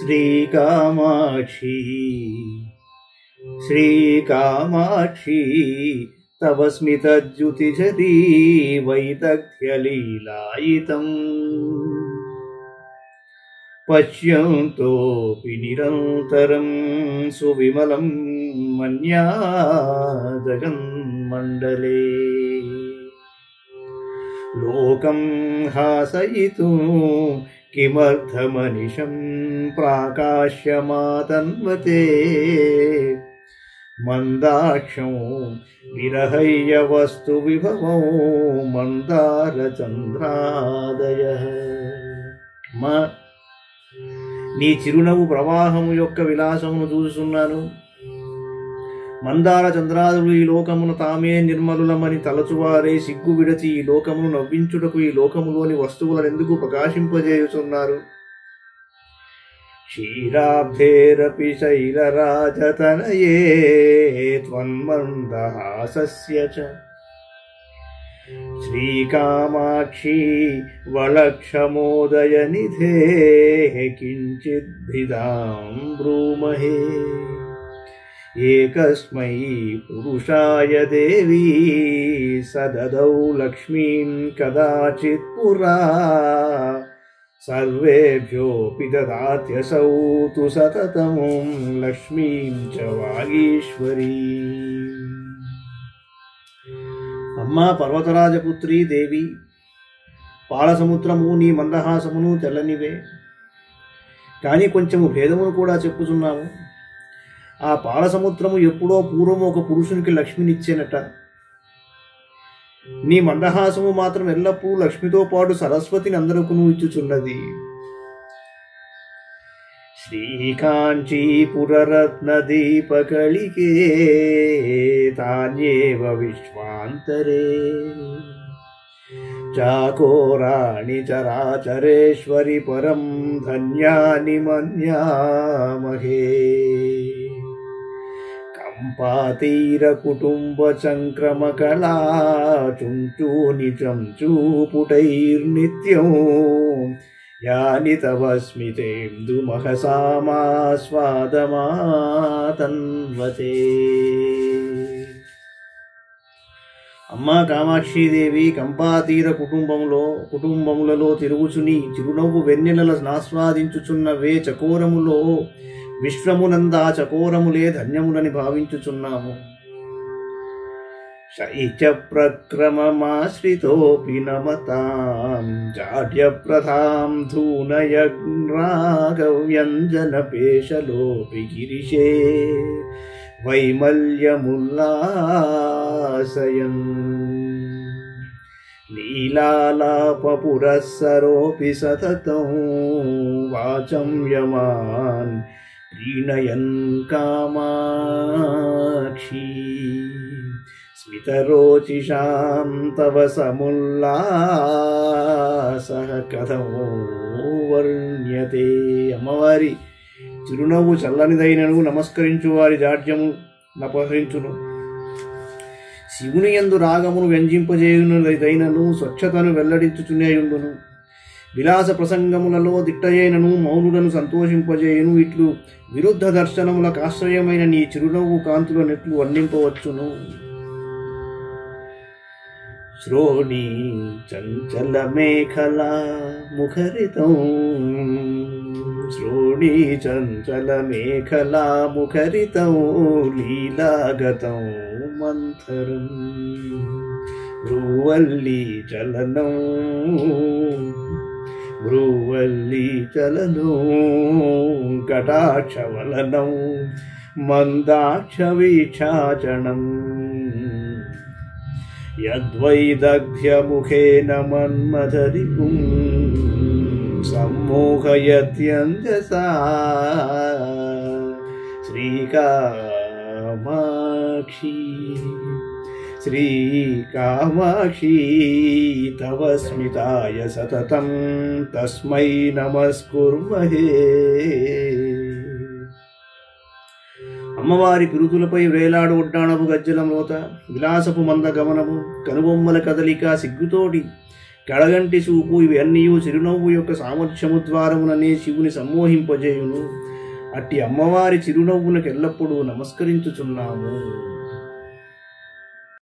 శ్రీకామాక్షి శ్రీకామాక్షి తవ స్మితద్యుతిఝరీ వైదగ్ధ్యలీలాయితం పశ్యంతోపి నిరంతరం సువిమలం మన్యా జగన్మండలే లోకం హాసయితుం కిమర్థమనిశం ప్రాకాశ్యమాతన్వతే మందాక్షం విరహయ్య వస్తు విభవో మందారచంద్రాదయః. నీ చిరునవ్వు ప్రవాహము యొక్క విలాసమును చూస్తున్నాను. మందార చంద్రాదులు ఈ లోకమును తామే నిర్మలులమని తలచువారే సిగ్గు విడచి ఈ లోకమును నవ్వించుటకు ఈ లోకములోని వస్తువులనెందుకు ప్రకాశింపజేయుచున్నారు? క్షీరాబ్ధేరపి శైలరాజతనయే త్వన్మందహాసస్య చ శ్రీకామాక్షి వళక్షమోదయనిధే కించిద్భిదాం బ్రూమహే. ఏకస్మై పురుషాయ దేవీ సదదౌ లక్ష్మీం కదాచిత్ పురా సర్వేభ్యోపి దదాత్యసౌ తు సతతం లక్ష్మీం చ వాగీశ్వరీ. అమ్మా పర్వతరాజపుత్రి దేవి, పాలసముద్రము నీ మందహాసమును తెల్లనివే, కానీ కొంచెము భేదమును కూడా చెప్పుచున్నాము. ఆ పాలసముద్రము ఎప్పుడో పూర్వము ఒక పురుషునికి లక్ష్మినిచ్చేనట. నీ మందహాసము మాత్రం ఎల్లప్పుడూ లక్ష్మితో పాటు సరస్వతిని అందరకును ఇచ్చుచున్నది. శ్రీకాంచీపురరత్నదీపకళికే తాన్యేవ విశ్వాంతరే చాకోరాణి చరాచరేశ్వరి పరం ధన్యాని మన్యామహే. కంపాతీర కుటుంబ సంక్రమకళా చుంచూని చంచూపుటైర్నిత్యం యాని తవ స్మితేందుమహసామాస్వాదమాతన్వతే. అమ్మా కామాక్షీదేవి, కంపాతీర కుటుంబములలో తిరుగుచుని చిరునవ్వు వెన్నెలల నాస్వాదించుచున్నవే చకోరములో విశ్వమునందా చకోరములే ధన్యములని భావించుచున్నాము. శైచ ప్రక్రమమాశ్రితోపి నమతాం జాడ్యప్రథాం ధూనయగ్రాగవ్యంజనపేశలోపి గిరిశే వైమల్యముల్లాసయన్ లీలాలాపపురస్సరోపి సతతం వాచం యమాన్ ప్రీణయన్ కామాక్షి. స్మితరోచిషాం తవ సముల్లాసః కథం వర్ణ్యతే. అమ్మవారి చిరునవ్వు చల్లనిదైనను నమస్కరించు వారి జాడ్యము నపహరించును. శివుని యందు రాగమును వ్యంజింపజేయునదైనను స్వచ్ఛతను వెల్లడించుచునేయుండును. విలాస ప్రసంగములలో దిట్టయైనను మౌనులను సంతోషింపజేయును. ఇట్లు విరుద్ధ దర్శనములకు ఆశ్రయమైన నీ చిరునవ్వు కాంతులనెట్లు వర్ణింపవచ్చును. శ్రోణీ చంచల మేఖలా ముఖరితం శ్రోణీ చంచల మేఖలా ముఖరితం లీలాగతం మంథరం భ్రువల్లీ చలనం కటాక్షవలనం మందాక్ష వీక్షాచనం యద్వైదగ్ధ్యముఖేన మన్మథరిపుం సమ్మోహయత్యంజసా. శ్రీకామాక్షి శ్రీకామాక్షి తవ స్మితాయ సతతం తస్మై నమస్కుర్మహే. అమ్మవారి పిరుతులపై వేలాడు ఒడ్డాణపు గజ్జల మోత, విలాసపు మంద గమనము, కనుబొమ్మల కదలిక, సిగ్గుతోటి కడగంటి చూపు ఇవన్నీ చిరునవ్వు యొక్క సామర్థ్యము ద్వారముననే శివుని సమ్మోహింపజేయును. అట్టి అమ్మవారి చిరునవ్వులకు ఎల్లప్పుడూ నమస్కరించుచున్నాము.